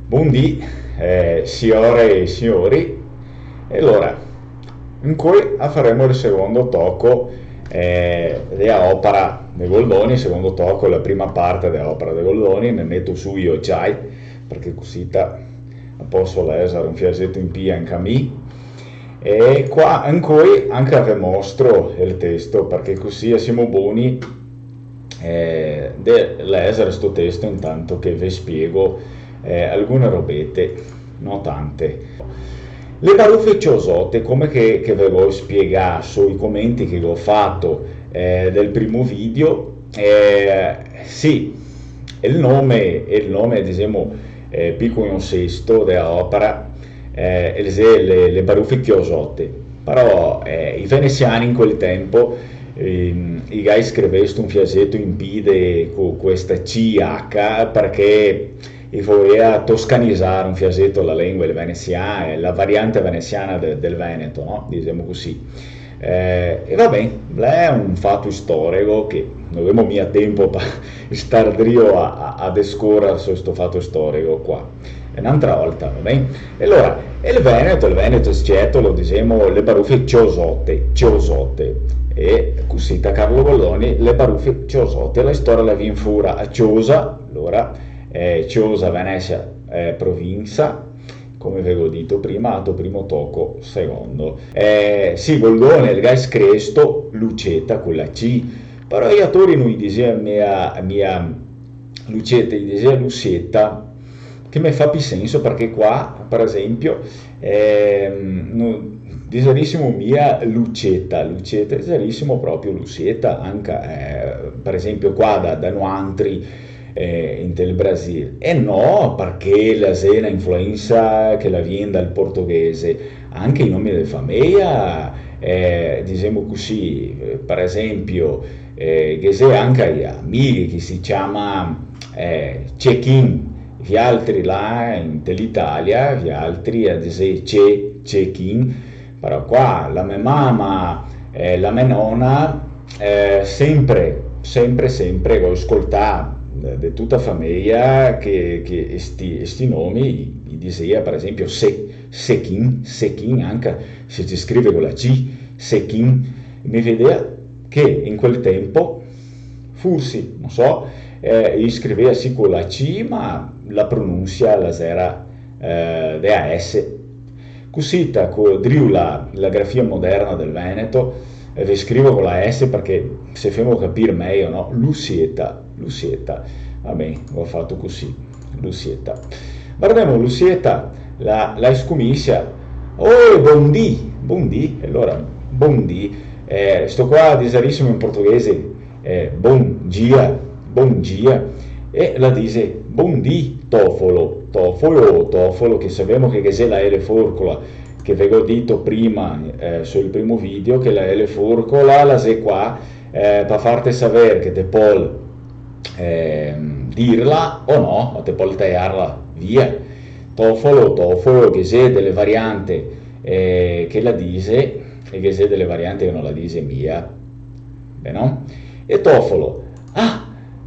Buondì, signore e signori, e allora, in cui faremo il secondo tocco della opera di Goldoni, il secondo tocco, la prima parte dell'opera di Goldoni, ne metto su io già, perché così posso leggere un fiasetto in P anche a me, e qua in cui anche vi mostro il testo, perché così siamo buoni di leggere sto testo intanto che vi spiego alcune robette, non tante. Le baruffe ciosotte, come che ve l'ho spiegato sui commenti che ho fatto del primo video, sì, il nome diciamo, piccolo sesto dell'opera, le baruffe chiosotte, però i veneziani in quel tempo i guys scrivevano un fiasetto in P con questa CH perché voleva toscanizzare un fiasetto la lingua veneziana, la variante veneziana del Veneto, no? Diciamo così. E va bene, è un fatto storico che non abbiamo mica tempo per stare drio a discorrere su questo fatto storico qua. E un'altra volta, va bene? E allora, il Veneto è scelto, lo diciamo, le baruffe ciosotte. E così da Carlo Goldoni, le baruffe ciosotte, la storia la viene fuori a Ciosa, allora, Ciosa, Venezia, provincia, come vi ho detto prima, alto primo tocco, secondo. Sì, Goldoni, il gas cresto, Lucetta con la C, però io a Torino mi diceva mia Lucetta, gli diceva Lucetta, che mi fa più senso perché qua, per esempio, disarissimo mia Lucetta, disarissimo proprio Lucetta, anche per esempio qua da Nuantri, in del Brasile, e no perché la sena influenza che la viene dal portoghese, anche i nomi della famiglia, diciamo così, per esempio, che se anche amici che si chiama Cecchin, gli altri là dell'Italia, gli altri a dire Cecchin, però qua la mia mamma, la mia nonna, sempre ho ascoltato di tutta famiglia che sti nomi gli diceva per esempio Sechin anche se si scrive con la C, Sechin, mi vedeva che in quel tempo forse, non so, gli scriveva sì con la C ma la pronuncia la era DAS. Così driu la grafia moderna del Veneto, vi scrivo con la S perché se famo capire meglio, no? Lucietta, va bene, ho fatto così, Lucietta. Guardiamo Lucietta, la scomissa, oh, buondì, allora, buondì, sto qua disarissimo in portoghese, bon dia, e la dice buondì, tofolo, che sappiamo che è la L forcola, che vi ho detto prima sul primo video, che la L forcola la se qua per farti sapere che te può dirla o no, o te può tagliarla via. Tofolo, che c'è delle varianti che la dice e che c'è delle varianti che non la dice mia. Beh, no? E tofolo,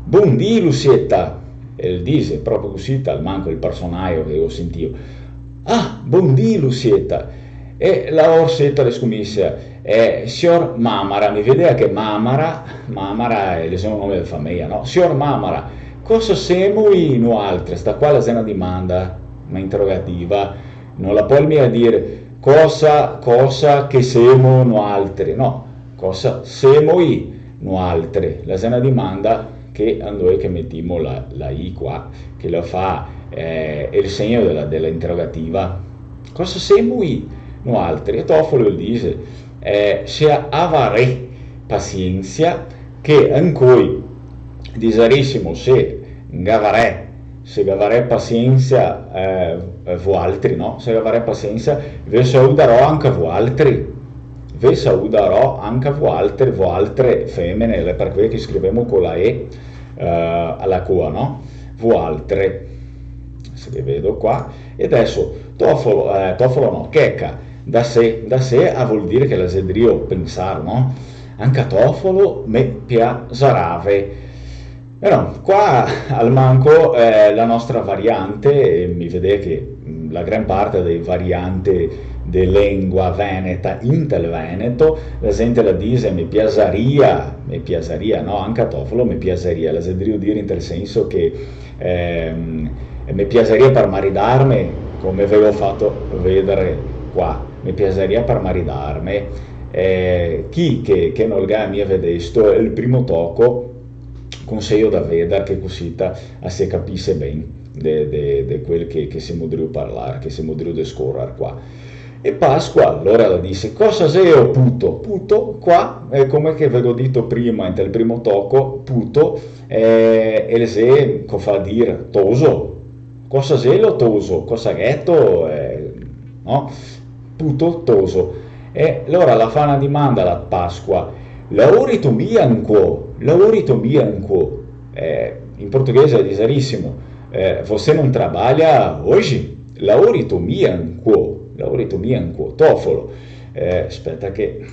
buondì Lucietta, e dice proprio così, tal manco il personaggio che ho sentito. Buondì Lucietta. E la orsetta le scommesse, signor Mamara, mi vedeva che Mamara è il nome della famiglia, no? Signor Mamara, cosa siamo noi altre? Sta qua la sena domanda, una interrogativa, non la puoi mica dire cosa che siamo noi altri, no, cosa siamo noi altre, la sena domanda che a noi che mettiamo la I qua, che lo fa il segno dell'interrogativa, cosa siamo noi altri? E Tofolo dice, se avare pazienza, che in cui disarissimo se gavarè pazienza voi altri, no? Se gavarè pazienza, vi saluterò anche voi altri, voi altre femmine, per cui che scriviamo con la E alla cua, no? Voi altre, se vi vedo qua, e adesso Tofolo no, checca, da sé vuol dire che la sedrio pensare, no? Anche a Tofolo me piacerave. Però qua al manco la nostra variante, e mi vede che la gran parte delle varianti di lingua veneta in tel Veneto, la gente la dice mi piaceria, no? Anche a Tofolo mi piaceria, la devo dire in tal senso che mi piaceria per maridarmi, come ve l'ho fatto vedere qua, mi piaceria per maridarmi. Chi che non ga mi vedesto il primo tocco consiglio da vedere che cosita a se capisse bene di quel che si modriu parlare, che si modriu discorrere qua. E Pasqua allora la disse, cosa sei o puto? Puto qua è come che ve l'ho detto prima, il primo tocco, puto, e le se, come fa a dire, toso, cosa sei lo toso, cosa ghetto, no? Puto toso. E allora la fa una domanda alla Pasqua, lavorito bianco, in portoghese è disarissimo, você non trabalha oggi? Lavorito bianco, tofolo. Aspetta che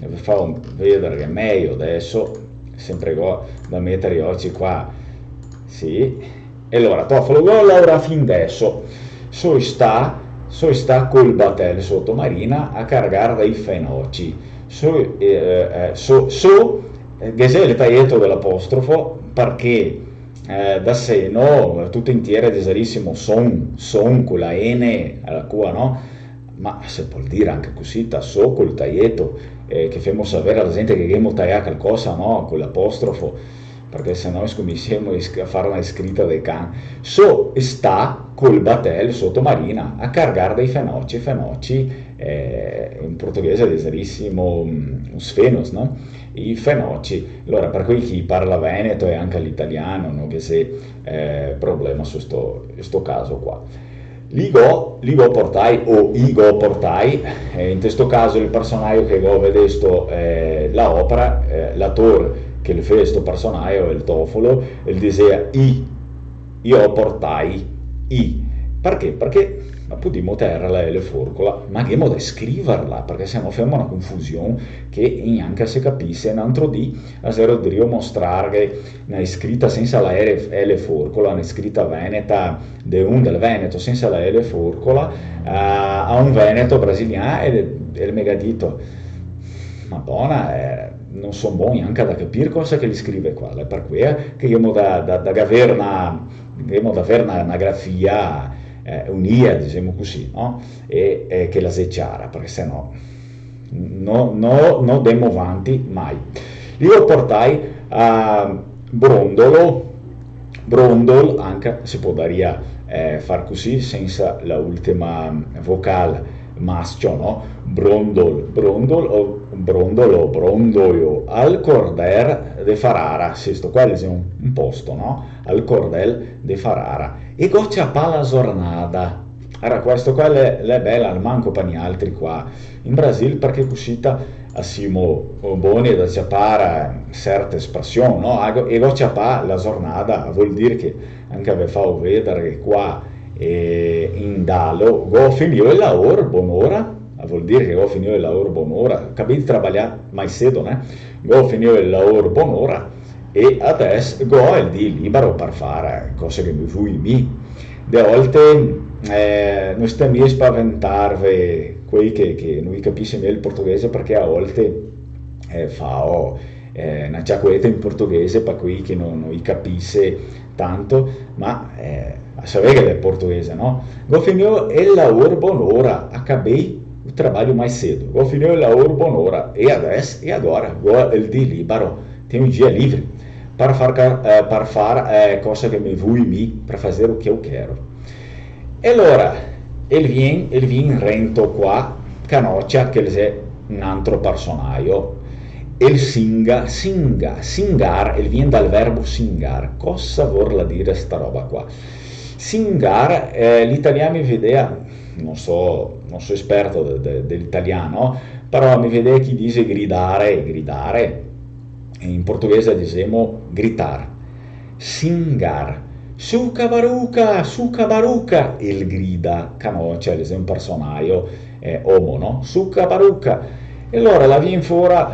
vi fa vedere che è meglio adesso, sempre da mettere gli occhi qua, sì, e allora tofolo go laura fin adesso, so sta col battello sottomarina a caricare dai fenoci, geselle tagliato dell'apostrofo perché da seno tutto intero è desarissimo son con la N alla Q, no? Ma se può dire anche così, so col tagliato, che famo sapere alla gente che abbiamo tagliato qualcosa, no? Con l'apostrofo, perché se no scominciamo a fare una scritta dei can. Sta col battel sottomarina a caricare dei fenoci, in portoghese è desarissimo, os fenos, no? I fenoci. Allora, per chi parla veneto e anche l'italiano, non che se problema su sto caso qua. Ligo portai o Igo portai, in questo caso il personaggio che ho vedesto la opera, l'attore che le fa questo personaggio, il tofolo, il disea io portai, perché? Perché potremmo terrela e le forcola, ma abbiamo da scriverla, perché se no facciamo una confusione che neanche si capisce. Un altro dì a zero devo mostrare una scritta senza la L forcola, una scritta veneta del Veneto senza la L forcola, a un Veneto brasiliano e il megadito. Madonna, non sono buoni anche da capire cosa che gli scrive qua, è per cui che io da avere una grafia unia, diciamo così, no? E che la secciara, perché se no non andiamo avanti mai. Io portai a Brondolo, anche si può dare far così senza la ultima vocale maschio, no? Brondolo, al Cordel de Farara, sì, sto qua è un posto, no? Al Cordel de Farara. E goccia palla giornata. Allora, questo qua è bella, al manco per gli altri qua. In Brasile, perché cosita assimo buoni da ciapare certe espressioni, no? E goccia palla la giornata vuol dire che anche vi fa vedere che qua in Dalo, go finito il lavoro, buon'ora, vuol dire che ho finito il lavoro buon'ora, capite di lavorare mai cedo, né? Go finito il lavoro buon'ora e adesso go il di libero per fare cose che mi vuoi mi. De volte non stiamo a spaventarvi quei che non capiscono il portoghese perché a volte fa una giacquetta in portoghese per cui che non capisce tanto, ma a sapere che è portoghese, no? Go finito il lavoro buon'ora, acabei il trabalho mais cedo. Go finito il lavoro buon'ora e adesso e agora go il di libero, tenho un dia livre per fare cose che mi vuoi mi, per fare o che io quero. E allora, il vien rento qua, canoccia che è un altro personaggio, il singar, il viene dal verbo singar. Cosa vuol dire sta roba qua? Singar, l'italiano mi vedeva, non so esperto dell'italiano, però mi vedeva chi dice gridare, in portoghese diciamo gritar. Singar, su cabaruca, il grida, canoccia, è un personaggio, uomo, no? Su cabaruca. E allora la vien fora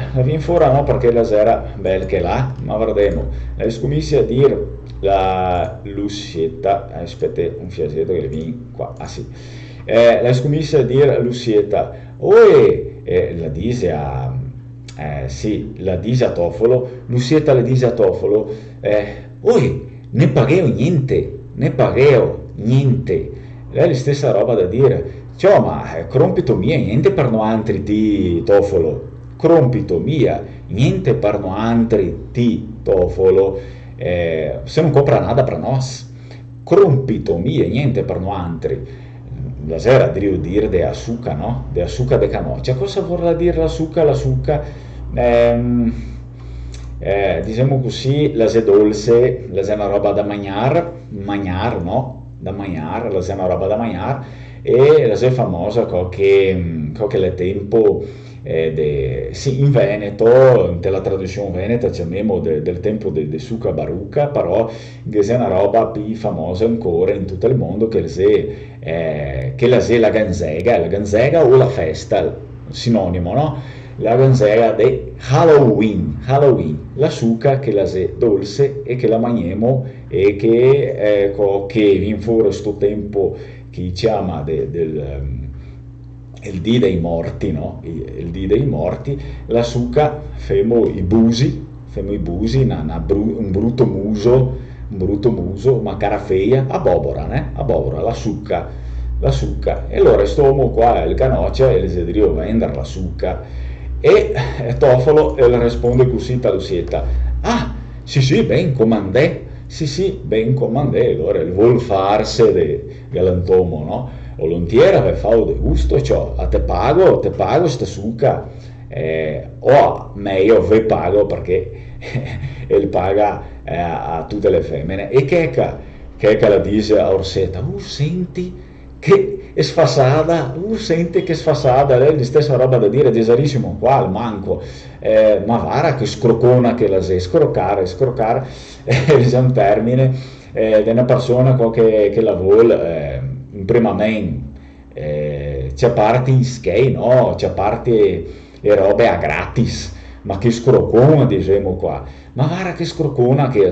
no perché la sera bel che là, ma vedremo. La scommessa a dire la Lucietta, aspetta un fiasetto che le viene qua, ah sì. La scommessa a dire Lucietta, oi, la dice a, sì, la dice a Tofolo, Lucietta le dice a Tofolo, oi, ne pagheo niente, ne pagheo niente. Lei è la stessa roba da dire. Ciao, ma compito mia, niente per no altri ti Tofolo. Compito mia, niente per no altri ti Tofolo. Se non compra nada per nos. Compito mia, niente per no altri. La sera devo dire de asuca, no? De asuca de canoccia. Cosa vorrà dire la succa? La succa, ehm, diciamo così, la se dolce, la se una roba da magnar, no? Da magnar, la se una roba da magnar e la se famosa che le tempo sì, in Veneto, della traduzione veneta chiamiamo del tempo del succa barucca, però che è una roba più famosa ancora in tutto il mondo che la ganzega o la festa, sinonimo, no? La ganzega di Halloween, Halloween, la succa che la se dolce e che la mangiamo e che in fuori sto tempo che chiama il dì dei morti, no? Il dì dei morti, la succa femo i busi, un brutto muso, ma cara feia, a bobora, né? A bobora, la succa. E allora stiamo qua il canoccia e le sedrio vendere la succa. E Tofolo risponde così a Lucietta, ah, sì sì, ben comandè, sì sì, ben comandè, allora il vuol farse de galantomo, no? Volontiera per fare di gusto, ciò, a te pago sta succa, o meglio, ve pago perché il paga a tutte le femmine. E che la dice a Orsetta, senti che è sfasata, senti che sfasata, lei la stessa roba da dire, tesarissimo qua al manco, ma vara che scrocona che la sei, scroccare, è un termine di una persona qua che la vuole in prima main, c'è parte in skate, no? C'è parte le robe a gratis, ma che scrocona diciamo qua, ma vara che scrocona che è,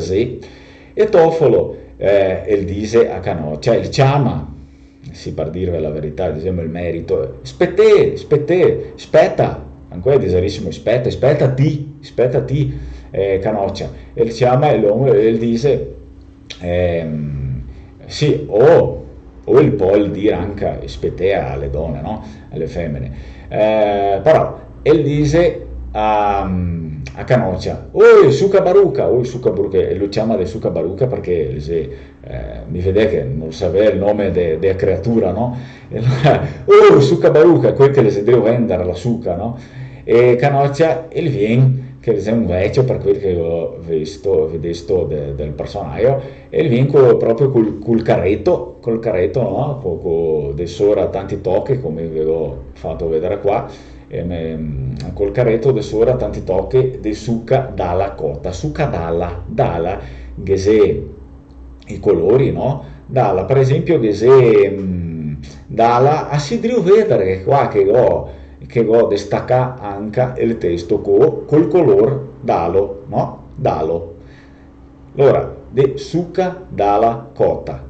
e Tofolo il dice a Canoccia, il chiama, sì, per dirvi la verità, diciamo il merito, spetta, ancora disarissimo, spetta ti, Canoccia, e il chiama e l'uomo e il dice, sì, o il può il dire anche spettea alle donne, no? Alle femmine, però il dice a Canoccia, oi suca baruca, e lo chiama di suca baruca perché mi vede che non sapeva il nome della creatura, no? E allora, suca baruca, quel che le si deve vendere la suca, no? E Canoccia il vien che è un vecchio per quel che ho visto del personaggio e il vien proprio col carretto, no? Con sopra tanti tocchi come vi ho fatto vedere qua col carretto de sopra tanti tocchi di succa dalla cotta, succa dalla che se i colori, no? Dalla per esempio che se dalla a si devo vedere qua che go destacca anche il testo col color dalo, no? Dalo. Allora, de succa dalla cotta,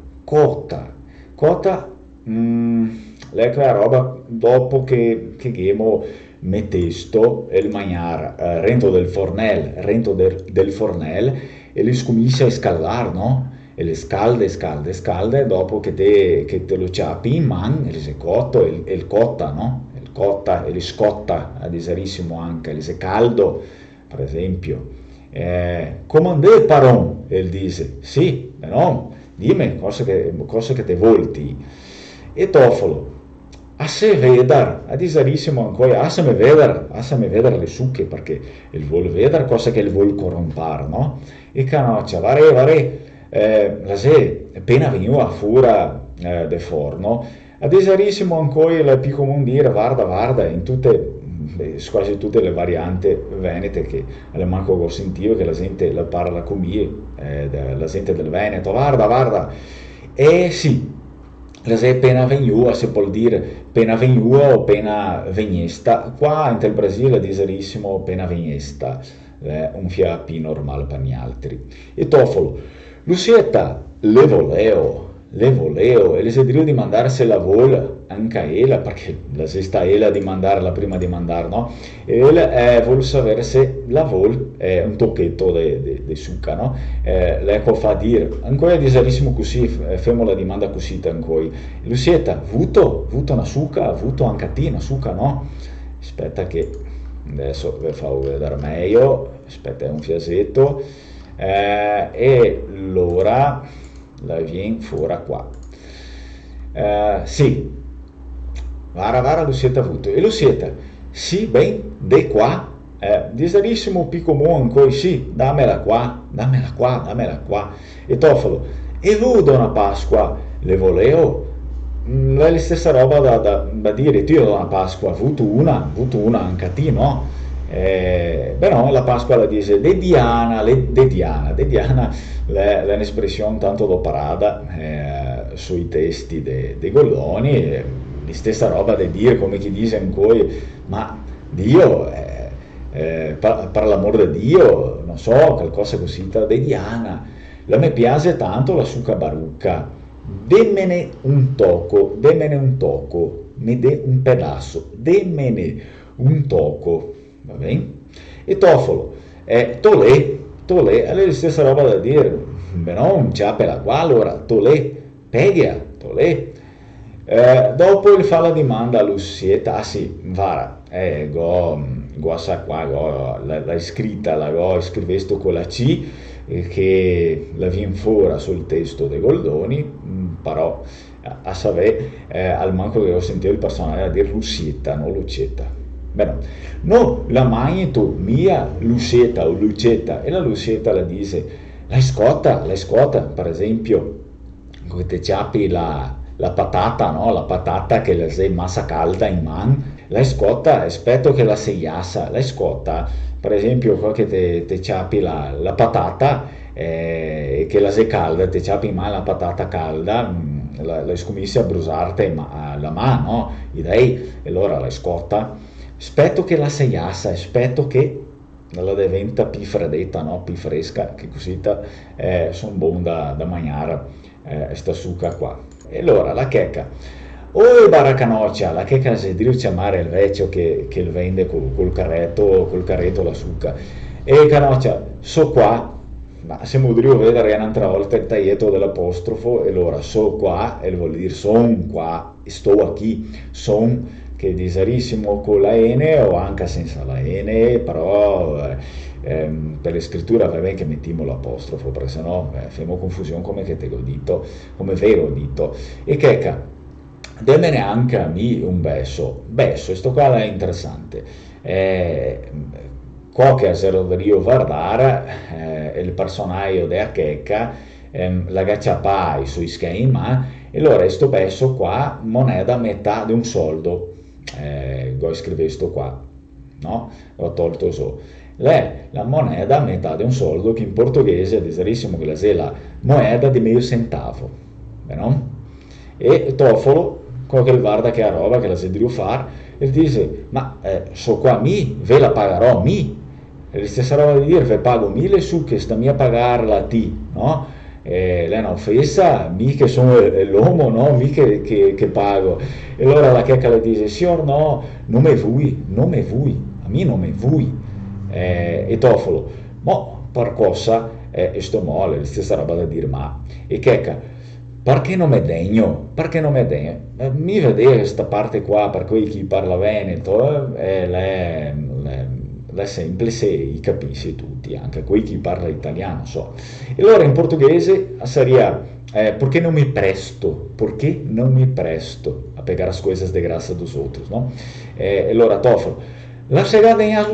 ecco la roba dopo che abbiamo mettesto il magnar rento del fornel e li scomincia a scaldare, no? E le scalde dopo che te lo ciapi in man e le si cotto e il cotta, no? Il cotta e li scotta a diserissimo anche, le si caldo per esempio. Comandè paron, e dice, sì, no, dimmi cosa che te volti. E Tofolo, a se vedere, a disarissimo ancora, a se me vedere le sucche, perché il vuol vedere cosa che il vuol corrompare, no? E Canoccia, vare, la se appena veniva fuori del forno, a disarissimo ancora la più comune dire, guarda, in tutte, quasi tutte le varianti venete che le manco ho sentito che la gente la parla con me, la gente del Veneto, guarda, e sì, la sei appena venuta, si può dire appena venuta o appena vegnesta. Qua in Brasile diserissimo appena vegnesta, un fiapi normale per gli altri. E tofolo, Lucietta, le voleo, e le si dico di mandarsi la vol anche a ella, perché la si sta ella di mandarla prima di mandare, no? E ella vuol sapere se la vol è un tocchetto di succa, no? L'ecco fa dire, ancora diserissimo così, femo la domanda così ancora. Lucietta, avuto una succa, avuto anche a te una succa, no? Aspetta che adesso vi farò vedere meglio, aspetta un fiasetto, e allora la viene fuori qua. Sì, vara Lucietta avuto. E Lucietta, sì, ben, de qua, disarissimo piccomo ancora, sì, dammela qua, dammela qua. E Tofolo, e vu da una Pasqua, le voleo? È la stessa roba da dire, io da una Pasqua, avuto una anche a te, no? Beh no, la Pasqua la dice de Diana è un'espressione tanto da parada sui testi dei Golloni, la stessa roba da dire come chi dice ancora, ma Dio, per l'amor di Dio, non so, qualcosa così de Diana, la me piace tanto la succa barucca, demmene un toco, mi dè un pedazo, demmene un toco, va bene? E Tofolo, tolè, è la stessa roba da dire, beh no, un ciapela qua, allora, tolè, tolè. Dopo il fa la domanda a Lucietta, ah sì, vara, go sa qua, l'hai scritta, scrivesto con la C, che la viene fuori sul testo dei Goldoni, però a sapere, al manco che ho sentito il personale a dire Lucietta, no Lucetta. Beh no, la magneto mia Lucetta o Lucetta, e la Lucetta la dice, l'hai scotta, per esempio, come te ciapi la patata, no? La patata che la sei massa calda in man, l'hai scotta, aspetto che la seiassa, l'hai scotta, per esempio, qua che te ciapi la patata, che la sei calda, te ciapi in man la patata calda, la scommessi a brusarti la mano, no? Idei, e allora la scotta, aspetto che la seiassa, aspetto che la diventa più freddetta, no? Più fresca, che così sono buon da mangiare, sta succa qua. E allora la checca, o baracanoccia, la checca si deve chiamare il vecchio che il vende col carretto la succa, e canoccia, so qua, ma se mi devo vedere un'altra volta il taglietto dell'apostrofo, e allora so qua, e vuol dire son qua, sto qui, son, che disarissimo con la N o anche senza la N, però per le scritture va bene che mettiamo l'apostrofo, perché sennò facciamo confusione come che te l'ho detto, come vero ho detto. E checca, demmene anche a me un beso, questo qua è interessante. Qua che zero io guardare, il personaggio della checca, la gacciapai sui schema, e allora sto beso qua, moneta a metà di un soldo, go scrive sto qua, no? Ho tolto so. La moneta a metà di un soldo, che in portoghese è deserissimo che la moneta di medio centavo, no? E Tofolo, quello che guarda che è roba che la si deve fare, e dice, ma so qua ve la pagherò è la stessa roba di dire, ve pago 1000 su che sta mia a pagarla a ti, no? Lei è un'offesa, mi che sono l'uomo, no? Mi che pago. E allora la checca le dice, signor no, non me vui, a me non me vui. E Tofolo, mo per cosa, e sto male, la stessa roba da dire, ma, e checca, perché non mi degno? Mi vedere questa parte qua, per cui chi parla veneto, è semplice, i capisci tutti, anche qui chi parla italiano, so. E allora in portoghese sarebbe, perché non mi presto a pegar as coisas de graça dos outros, no? E allora Tofolo, la segada in a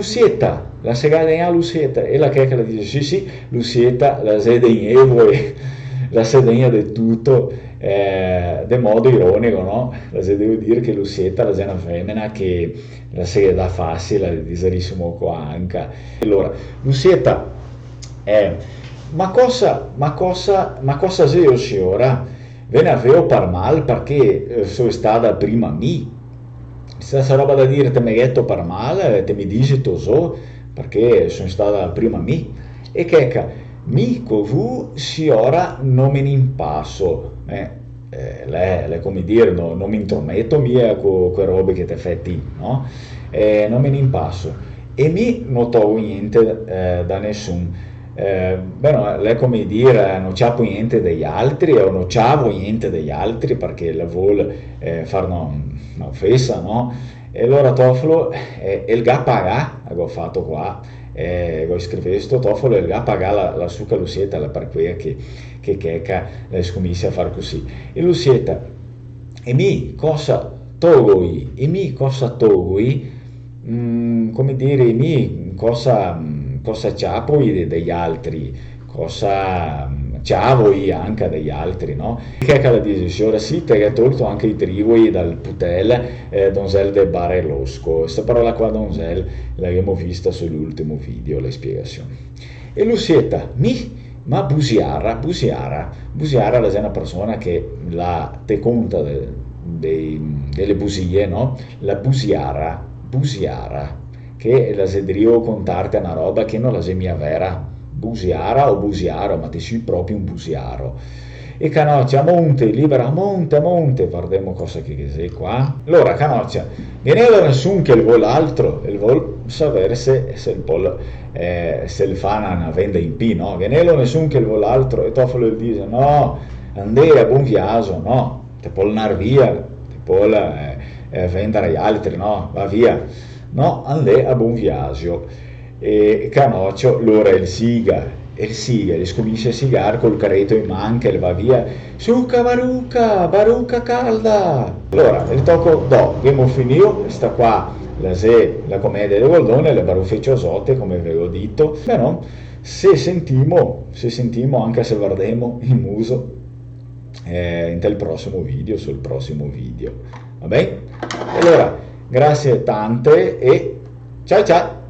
Lucietta, e la che la dice, sì, Lucietta, la sede in Evo, e la sedegna del tutto, de modo ironico, no? Devo dire che Lucietta è una femmina che la sede da facile, disarissimo qua anche. Allora, Lucietta, ma cosa se io si ora? ve ne avevo par mal perché sono stata prima mi. Stessa roba da dire, te mi ghetto par mal, te mi dici so, perché sono stata prima mi. E che mi covu si ora non me ne impasso. Come dire, non mi intrometto mia con quelle robe che te fai ti, no? Non me ne impasso. E mi non trovo niente da nessun. Beh, no, lei come dire, non c'ha poi niente degli altri o non c'avo niente degli altri perché la vuole fare un'offesa, no? E allora Tofolo, il ga pagà, ho fatto qua, ho scritto questo Tofolo, il ga pagà la succa Lucietta, la per cui che checca le scommesse a far così. E Lucietta, e mi cosa togoi, e mi cosa togoi, come dire, mi cosa c'ha poi degli altri, cosa c'ha voi anche degli altri, no? Che è la decisione, sì, te che ha tolto anche i trivoi dal putel Donzel de Barelosco. Questa parola qua Donzel l'abbiamo vista sull'ultimo video, le spiegazioni. E Lucietta, ma Busiara è una persona che la te conta delle busie, no? La Busiara, che la sedrio contarti una roba che non la semia vera, Busiara o Busiaro, ma ti sei proprio un Busiaro. E Canoccia, monte, libera, monte, guardiamo cosa che sei qua. Allora, Canoccia, viene da nessun che il vuol altro, il vuol sapere se il pol, se il fa una venda in P, no? Viene da nessun che il vuol altro, e Tofolo gli dice, no, andai a buon viaggio, no, te può andare via, te può vendere agli altri, no, va via. No, andai a buon viaggio. E Canoccio, allora il siga, gli scomincia a sigare col carretto in manca e va via. Succa baruca calda. Allora, il tocco, abbiamo finito, sta qua la commedia del Goldone, le baruffe ciosotte, come avevo detto. Però, se sentimo, anche se guardiamo il muso, sul prossimo video. Va bene? Allora, grazie tante e ciao ciao!